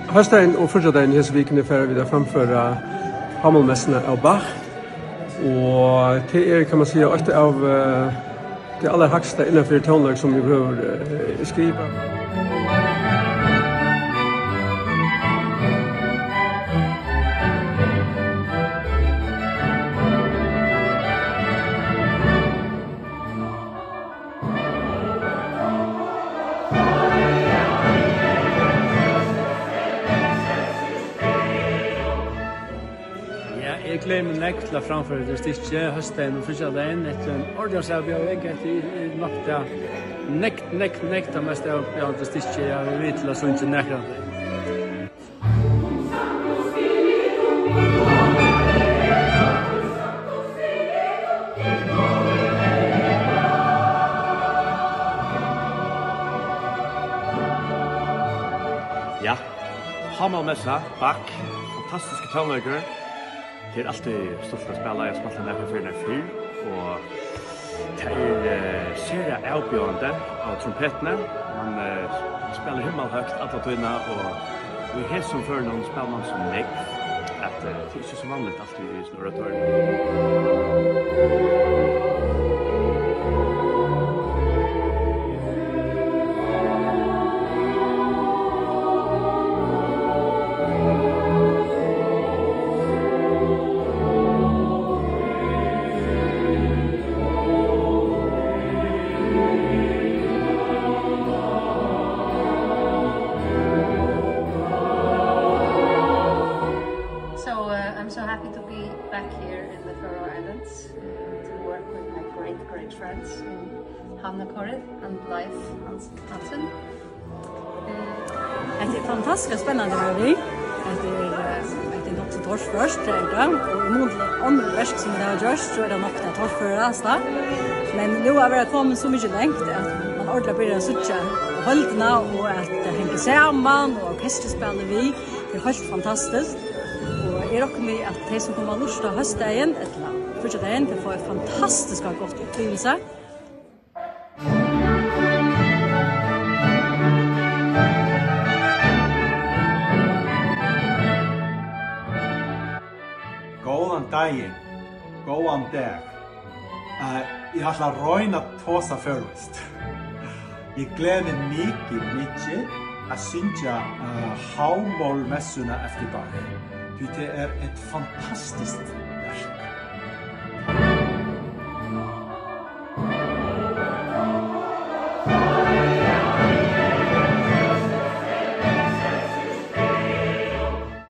Höstdagen och första i Hesviken för vi där framföra Hammelmässorna av Bach. Och det kan man säga ett av det allra högsta innanför tonlag som vi behöver skriva. Jeg gleder meg nekk til å framføre det stikket, høstdagen og fyrtjadagen, etter en ordensavbjørg, etter makta, nekk av mest avbjørg det stikket, jeg vil vite til å sunne nekrande. Ja, Hammelmessa, Bach, fantastiske tonlager. Det alltid stolt å spela, jeg spiller nærmere for den fyr, og det ser avbjørende av trompetene. Man spiller himmelhøgt alle tøyene, og vi har som før noen spiller man som negg, at det ikke så vanligt alltid i sånne oratorier. I'm so happy to be back here in the Faroe Islands to work with my great friends in Hanna Korrith and Leif Hansen. Det är fantastiskt spännande med det. Det är också torsk först, och emot andra versk som det har gjort så är det nog det torsk första. Men nu har vi kommit så mycket längt att man ordentligt börjar sucha hållna och att det hänger samman och orkesterspelar vi. Det är helt fantastiskt. Och jag räknar med att de som kommer att lusta höstdagen eller fyrtjadagen kan få ett fantastiskt gott upplevelse. Góðan daginn, góðan dag. Jeg ætla að reyna að tosa først. Jeg gleder mig mikið að syngja Havmolmessuna eftir Bach. Det er et fantastiskt